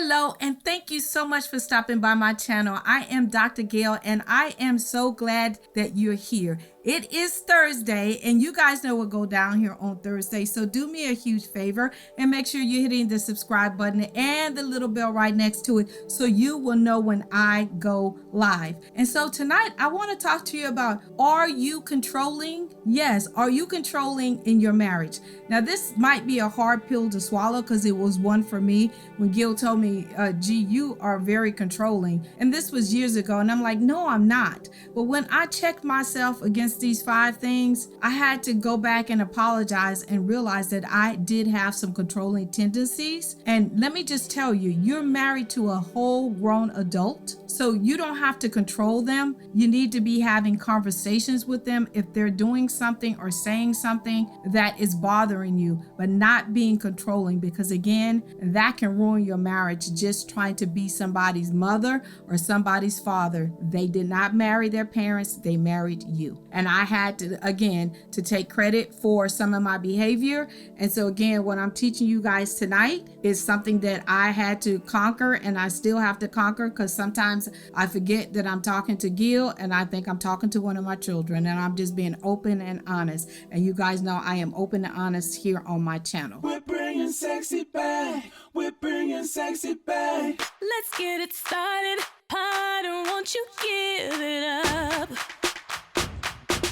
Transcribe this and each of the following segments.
Hello, and thank you so much for stopping by my channel. I am Dr. Gail, and I am so glad that you're here. It is Thursday, and you guys know what go down here on Thursday. So do me a huge favor and make sure you're hitting the subscribe button and the little bell right next to it so you will know when I go live. And so tonight, I want to talk to you about, are you controlling? Yes, are you controlling in your marriage? Now, this might be a hard pill to swallow because it was one for me when Gail told me, gee, you are very controlling. And this was years ago. And I'm like, no, I'm not. But when I checked myself against these 5 things, I had to go back and apologize and realize that I did have some controlling tendencies. And let me just tell you, you're married to a whole grown adult, so you don't have to control them. You need to be having conversations with them if they're doing something or saying something that is bothering you, but not being controlling, because again, that can ruin your marriage. Just trying to be somebody's mother or somebody's father. They did not marry their parents, they married you. And I had to, again, to take credit for some of my behavior. And so again, what I'm teaching you guys tonight is something that I had to conquer, and I still have to conquer, because sometimes I forget that I'm talking to Gail and I think I'm talking to one of my children, and I'm just being open and honest. And you guys know I am open and honest here on my channel. We're bringing sexy back. We're bringing sexy back. Let's get it started. Harder, won't you give it up?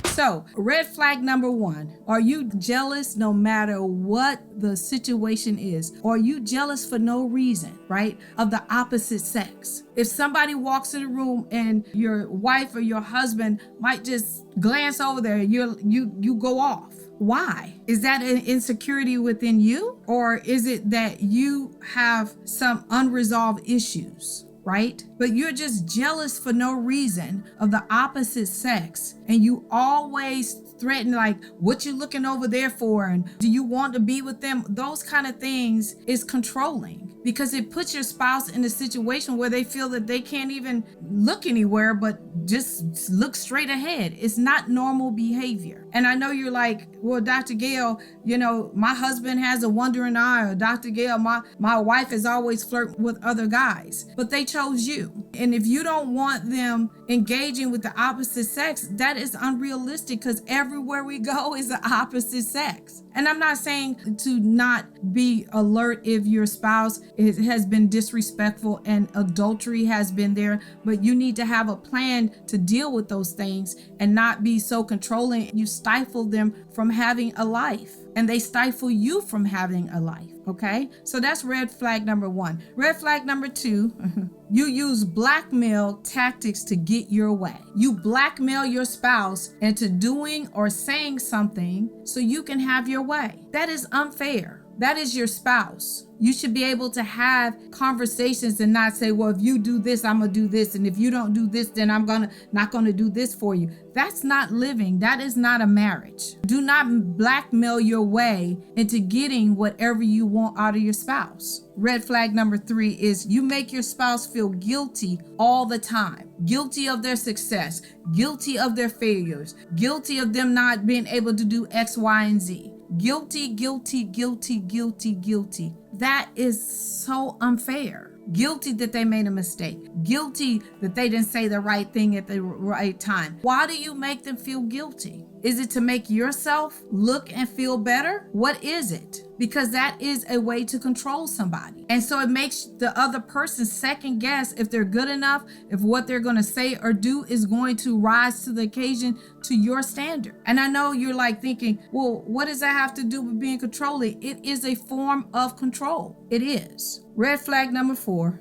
So, red flag number 1, are you jealous no matter what the situation is? Or are you jealous for no reason, right? Of the opposite sex. If somebody walks in the room and your wife or your husband might just glance over there, you go off. Why? Is that an insecurity within you? Or is it that you have some unresolved issues? Right? But you're just jealous for no reason of the opposite sex, and you always threaten, like, what you looking over there for, and do you want to be with them? Those kind of things is controlling, because it puts your spouse in a situation where they feel that they can't even look anywhere but just look straight ahead. It's not normal behavior. And I know you're like, well, Dr. Gail, you know, my husband has a wandering eye, or Dr. Gail, my wife is always flirting with other guys, but they chose you. And if you don't want them engaging with the opposite sex, that is unrealistic, because everywhere we go is the opposite sex. And I'm not saying to not be alert if your spouse has been disrespectful and adultery has been there, but you need to have a plan to deal with those things and not be so controlling. You stifle them from having a life, and they stifle you from having a life. Okay, so that's red flag number 1. Red flag number 2, you use blackmail tactics to get your way. You blackmail your spouse into doing or saying something so you can have your way. That is unfair. That is your spouse. You should be able to have conversations and not say, well, if you do this, I'm gonna do this, and if you don't do this, then I'm not gonna do this for you. That's not living. That is not a marriage. Do not blackmail your way into getting whatever you want out of your spouse. Red flag number 3 is you make your spouse feel guilty all the time. Guilty of their success, guilty of their failures, guilty of them not being able to do X, Y, and Z. Guilty, guilty, guilty, guilty, guilty. That is so unfair. Guilty that they made a mistake. Guilty that they didn't say the right thing at the right time. Why do you make them feel guilty? Is it to make yourself look and feel better? What is it? Because that is a way to control somebody. And so it makes the other person second guess if they're good enough, if what they're going to say or do is going to rise to the occasion to your standard. And I know you're like thinking, well, what does that have to do with being controlling? It is a form of control. It is. Red flag number 4,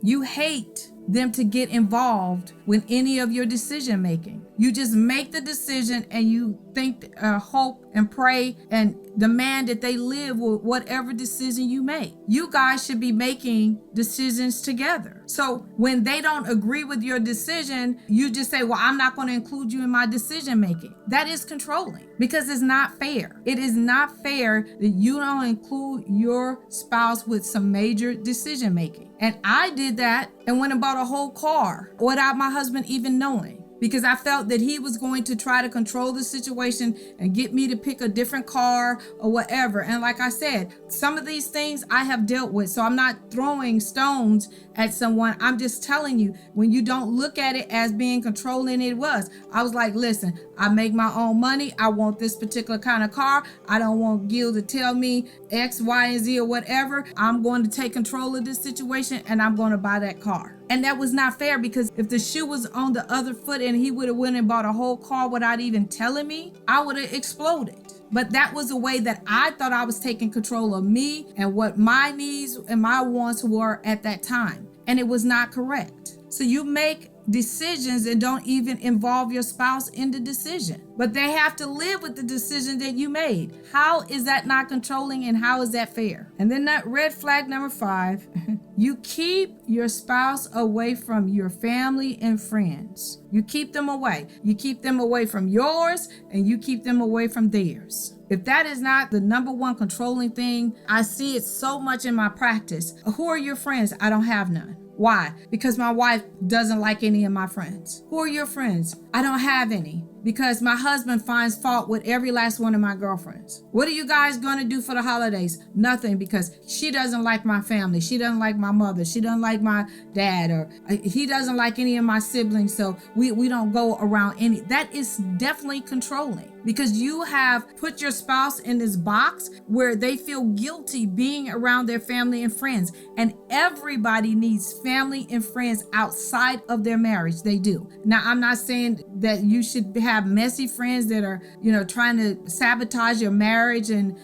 you hate them to get involved with any of your decision making. You just make the decision and you think, hope and pray and demand that they live with whatever decision you make. You guys should be making decisions together. So when they don't agree with your decision, you just say, well, I'm not going to include you in my decision making. That is controlling, because it's not fair. It is not fair that you don't include your spouse with some major decision making. And I did that and went and bought a whole car without my husband even knowing, because I felt that he was going to try to control the situation and get me to pick a different car or whatever. And like I said, some of these things I have dealt with. So I'm not throwing stones at someone. I'm just telling you, when you don't look at it as being controlling, it was. I was like, listen, I make my own money. I want this particular kind of car. I don't want Gail to tell me X, Y, and Z or whatever. I'm going to take control of this situation and I'm going to buy that car. And that was not fair, because if the shoe was on the other foot and he would have went and bought a whole car without even telling me, I would have exploded. But that was a way that I thought I was taking control of me and what my needs and my wants were at that time. And it was not correct. So you make decisions and don't even involve your spouse in the decision, but they have to live with the decision that you made. How is that not controlling, and how is that fair? And then that red flag number 5, you keep your spouse away from your family and friends. You keep them away. You keep them away from yours, and you keep them away from theirs. If that is not the number one controlling thing, I see it so much in my practice. Who are your friends? I don't have none. Why? Because my wife doesn't like any of my friends. Who are your friends? I don't have any, because my husband finds fault with every last one of my girlfriends. What are you guys going to do for the holidays? Nothing, because she doesn't like my family. She doesn't like my mother. She doesn't like my dad, or he doesn't like any of my siblings. So we don't go around any. That is definitely controlling, because you have put your spouse in this box where they feel guilty being around their family and friends. And everybody needs family and friends outside of their marriage. They do. Now, I'm not saying that you should have messy friends that are, trying to sabotage your marriage and,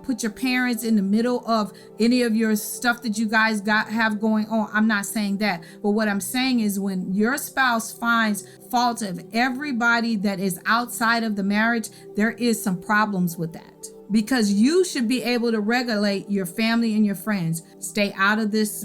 put your parents in the middle of any of your stuff that you guys have going on. I'm not saying that. But what I'm saying is, when your spouse finds fault of everybody that is outside of the marriage, there is some problems with that. Because you should be able to regulate your family and your friends. Stay out of this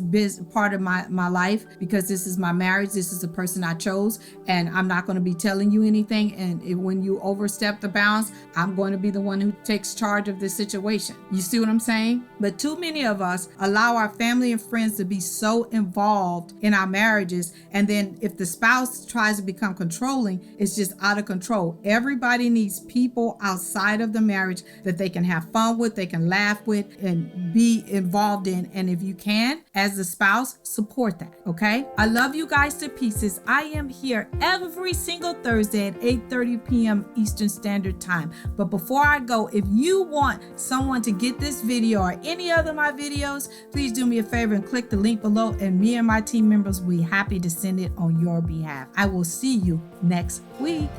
part of my life, because this is my marriage. This is the person I chose, and I'm not going to be telling you anything. And when you overstep the bounds, I'm going to be the one who takes charge of this situation. You see what I'm saying? But too many of us allow our family and friends to be so involved in our marriages. And then if the spouse tries to become controlling, it's just out of control. Everybody needs people outside of the marriage that they can have fun with, they can laugh with, and be involved in. And if you can, as a spouse, support that. Okay? I love you guys to pieces. I am here every single Thursday at 8:30 p.m. Eastern Standard Time. But before I go, if you want someone to get this video or any other of my videos, please do me a favor and click the link below, and me and my team members will be happy to send it on your behalf. I will see you next week.